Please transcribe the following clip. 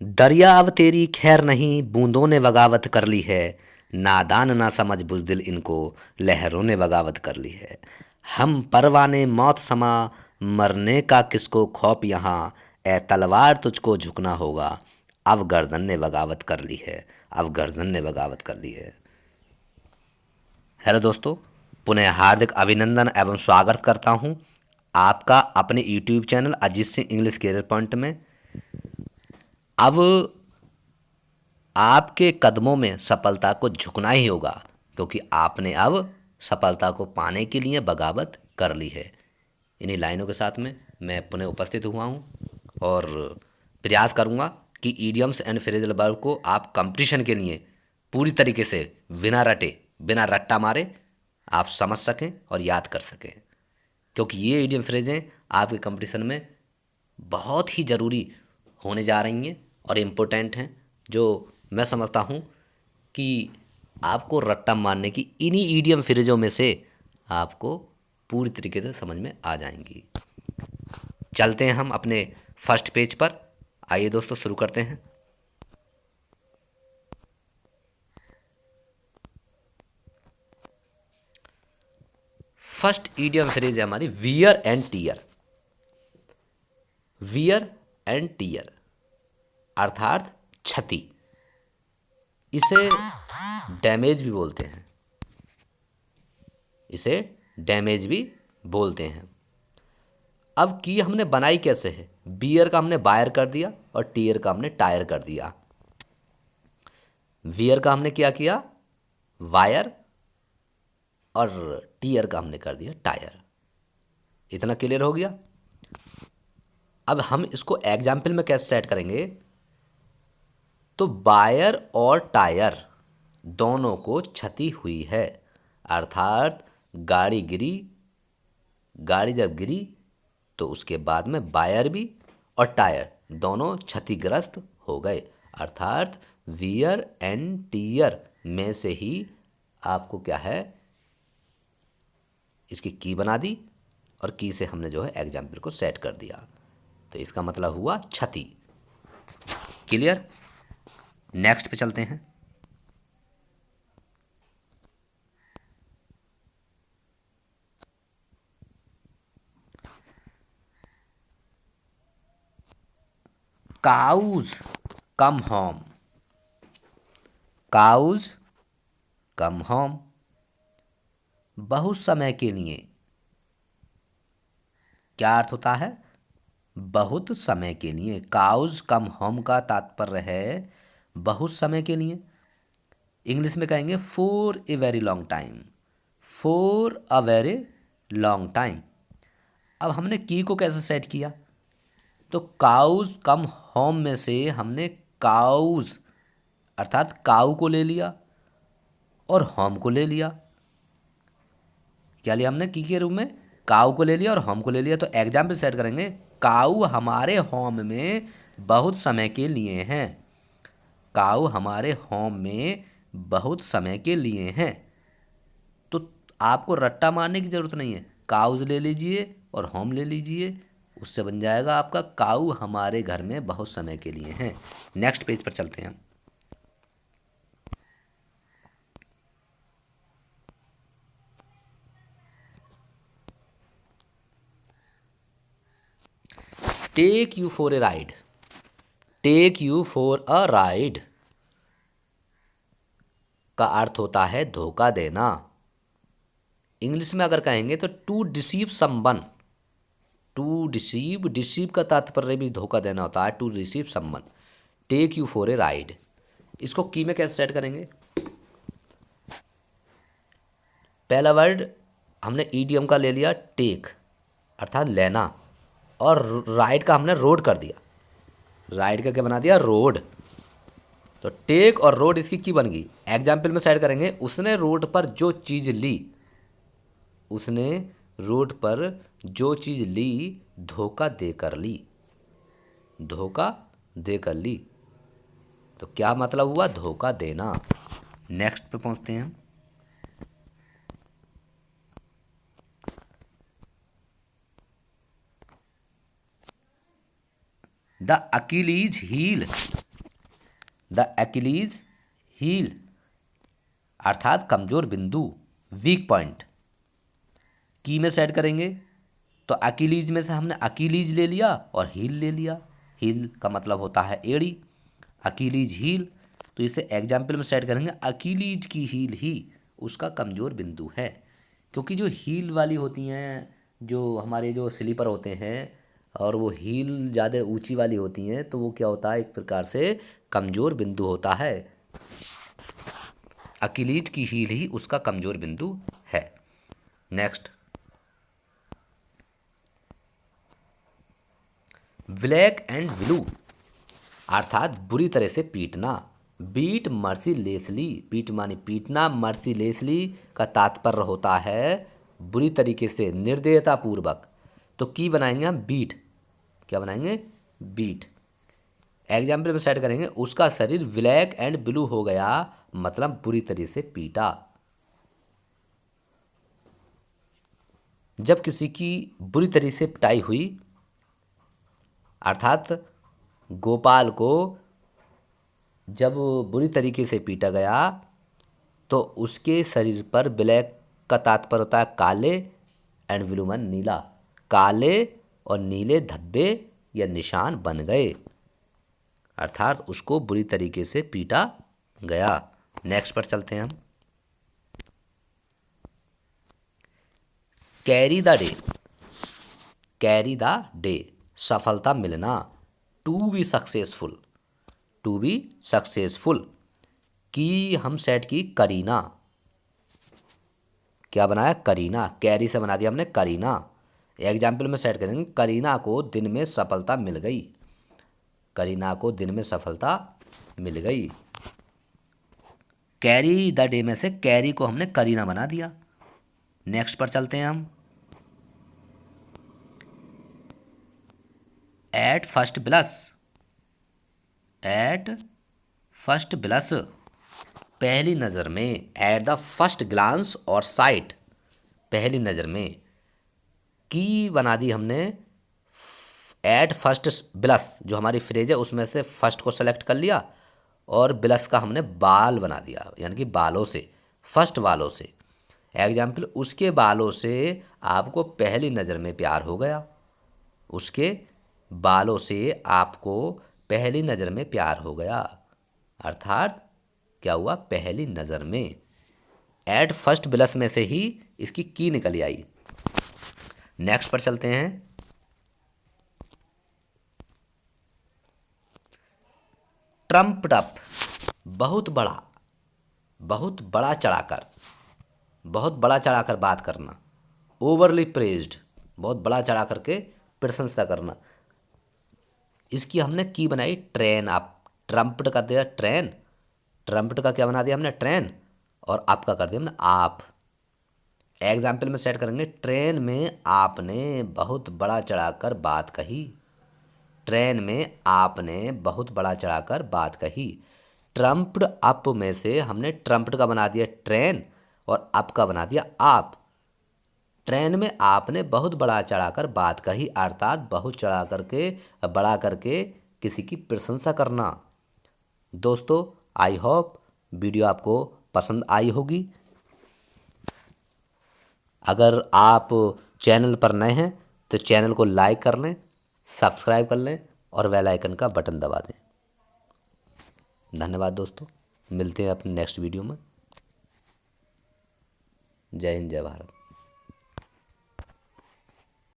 दरिया अब तेरी खैर नहीं, बूंदों ने बगावत कर ली है। नादान ना समझ बुज़दिल, इनको लहरों ने बगावत कर ली है। हम परवाने मौत समा, मरने का किसको खौफ यहाँ। ए तलवार तुझको झुकना होगा, अब गर्दन ने बगावत कर ली है। अब गर्दन ने बगावत कर ली है। हेलो दोस्तों, पुनः हार्दिक अभिनंदन एवं स्वागत करता हूं आपका अपने YouTube channel Ajit Singh English career point में। अब आपके कदमों में सफलता को झुकना ही होगा, क्योंकि आपने अब सफलता को पाने के लिए बगावत कर ली है। इन्हीं लाइनों के साथ में मैं पुनः उपस्थित हुआ हूँ और प्रयास करूँगा कि ईडियम्स एंड फ्रेजल वर्ब को आप कंपटीशन के लिए पूरी तरीके से बिना रटे बिना रट्टा मारे आप समझ सकें और याद कर सकें, क्योंकि ये ईडियम फ्रेजें आपके कंपटीशन में बहुत ही ज़रूरी होने जा रही हैं और इम्पोर्टेंट हैं, जो मैं समझता हूँ कि आपको रट्टा मारने की इन्हीं ईडियम फ्रेजों में से आपको पूरी तरीके से समझ में आ जाएंगी। चलते हैं हम अपने फर्स्ट पेज पर। आइए दोस्तों, शुरू करते हैं। फर्स्ट ईडियम फ्रेज है हमारी wear and tear. Wear and tear अर्थात क्षति। इसे डैमेज भी बोलते हैं। इसे डैमेज भी बोलते हैं। अब की हमने बनाई कैसे है? बियर का हमने बायर कर दिया और टीयर का हमने टायर कर दिया। वियर का हमने क्या किया? वायर। और टीयर का हमने कर दिया टायर। इतना क्लियर हो गया। अब हम इसको एग्जाम्पल में कैसे सेट करेंगे? तो बायर और टायर दोनों को क्षति हुई है, अर्थात गाड़ी गिरी। गाड़ी जब गिरी तो उसके बाद में बायर भी और टायर दोनों क्षतिग्रस्त हो गए, अर्थात वियर एंड टीयर में से ही आपको क्या है, इसकी की बना दी और की से हमने जो है एग्जाम्पल को सेट कर दिया। तो इसका मतलब हुआ क्षति। क्लियर? नेक्स्ट पे चलते हैं। Cause come home. Cause come home बहुत समय के लिए। क्या अर्थ होता है? बहुत समय के लिए। काउज कम होम का तात्पर्य है बहुत समय के लिए। इंग्लिश में कहेंगे for a very long time. For a very long time. अब हमने की को कैसे सेट किया? तो काउज कम होम में से हमने काउज अर्थात काऊ को ले लिया और होम को ले लिया। क्या लिया हमने? की के रूप में काऊ को ले लिया और होम को ले लिया। तो एग्जाम्पल सेट करेंगे, काऊ हमारे होम में बहुत समय के लिए हैं। काऊ हमारे होम में बहुत समय के लिए हैं। तो आपको रट्टा मारने की ज़रूरत नहीं है, काउज ले लीजिए और होम ले लीजिए, उससे बन जाएगा आपका काऊ हमारे घर में बहुत समय के लिए हैं। नेक्स्ट पेज पर चलते हैं हम। Take you for a ride. Take you for a ride का अर्थ होता है धोखा देना। इंग्लिश में अगर कहेंगे तो to deceive someone. To deceive, deceive का तात्पर्य भी धोखा देना होता है। To receive someone. Take you for a ride, इसको की में कैसे सेट करेंगे? पहला वर्ड हमने ईडियम का ले लिया टेक अर्थात लेना, और राइड का हमने रोड कर दिया। राइड का क्या बना दिया? रोड। तो टेक और रोड इसकी की बन गई। एग्जाम्पल में सेट करेंगे, उसने रोड पर जो चीज़ ली, उसने रोड पर जो चीज़ ली धोखा देकर ली। धोखा देकर ली। तो क्या मतलब हुआ? धोखा देना। नेक्स्ट पे पहुंचते हैं हम। The Achilles heel. The Achilles heel अर्थात कमजोर बिंदु, वीक पॉइंट। की में सेट करेंगे तो अकीलीज में से हमने अकीलीज ले लिया और हील ले लिया। हील का मतलब होता है एड़ी, अकीलीज हील। तो इसे एग्जाम्पल में सेट करेंगे, अकीलीज की हील ही उसका कमज़ोर बिंदु है। क्योंकि जो हील वाली होती हैं, जो हमारे जो स्लीपर होते हैं, और वो हील ज़्यादा ऊंची वाली होती हैं, तो वो क्या होता है, एक प्रकार से कमज़ोर बिंदु होता है। अकीलीज की हील ही उसका कमज़ोर बिंदु है। नेक्स्ट, ब्लैक एंड ब्लू अर्थात बुरी तरह से पीटना। बीट मर्सीलेसली, बीट माने पीटना, मर्सीलेसली का तात्पर्य होता है बुरी तरीके से, निर्दयता पूर्वक। तो की बनाएंगे हम बीट, क्या बनाएंगे, बीट। एग्जाम्पल में सेट करेंगे, उसका शरीर ब्लैक एंड ब्लू हो गया, मतलब बुरी तरह से पीटा। जब किसी की बुरी तरह से पिटाई हुई, अर्थात गोपाल को जब बुरी तरीके से पीटा गया, तो उसके शरीर पर, ब्लैक का तात्पर्य होता है काले, एंड ब्लू मन नीला, काले और नीले धब्बे या निशान बन गए, अर्थात उसको बुरी तरीके से पीटा गया। नेक्स्ट पर चलते हैं हम। Carry the day, carry the day सफलता मिलना। To be successful, to be successful की हम सेट की करीना, क्या बनाया, करीना। कैरी से बना दिया हमने करीना। एग्जाम्पल में सेट करेंगे, करीना को दिन में सफलता मिल गई, करीना को दिन में सफलता मिल गई। कैरी द डे में से कैरी को हमने करीना बना दिया। नेक्स्ट पर चलते हैं हम। At first blush, at first blush पहली नज़र में, एट द फर्स्ट ग्लांस और साइट पहली नज़र में। की बना दी हमने एट फर्स्ट ब्लश, जो हमारी फ्रेज है उसमें से फर्स्ट को सेलेक्ट कर लिया, और ब्लश का हमने बाल बना दिया, यानी कि बालों से, फर्स्ट बालों से। एग्जाम्पल, उसके बालों से आपको पहली नज़र में प्यार हो गया, उसके बालों से आपको पहली नज़र में प्यार हो गया, अर्थात क्या हुआ, पहली नज़र में। एट फर्स्ट ब्लश में से ही इसकी की निकल आई। नेक्स्ट पर चलते हैं। ट्रम्प्ड अप बहुत बड़ा, बहुत बड़ा चढ़ाकर, बहुत बड़ा चढ़ाकर बात करना। ओवरली प्रेज्ड बहुत बड़ा चढ़ा करके प्रशंसा करना। इसकी हमने की बनाई ट्रेन अप, ट्रम्प्ड कर दिया ट्रेन, ट्रम्प्ड का क्या बना दिया हमने ट्रेन, और अप का कर दिया हमने आप। एग्जाम्पल में सेट करेंगे, ट्रेन में आपने बहुत बड़ा चढ़ाकर बात कही, ट्रेन में आपने बहुत बड़ा चढ़ाकर बात कही। ट्रम्प्ड अप में से हमने ट्रम्प्ड का बना दिया ट्रेन, और अप का बना दिया आप। ट्रेन में आपने बहुत बड़ा चढ़ाकर बात कही, अर्थात बहुत चढ़ा करके, बड़ा करके किसी की प्रशंसा करना। दोस्तों, आई होप वीडियो आपको पसंद आई होगी। अगर आप चैनल पर नए हैं तो चैनल को लाइक कर लें, सब्सक्राइब कर लें, और बेल आइकन का बटन दबा दें। धन्यवाद दोस्तों, मिलते हैं अपने नेक्स्ट वीडियो में। जय हिंद, जय भारत।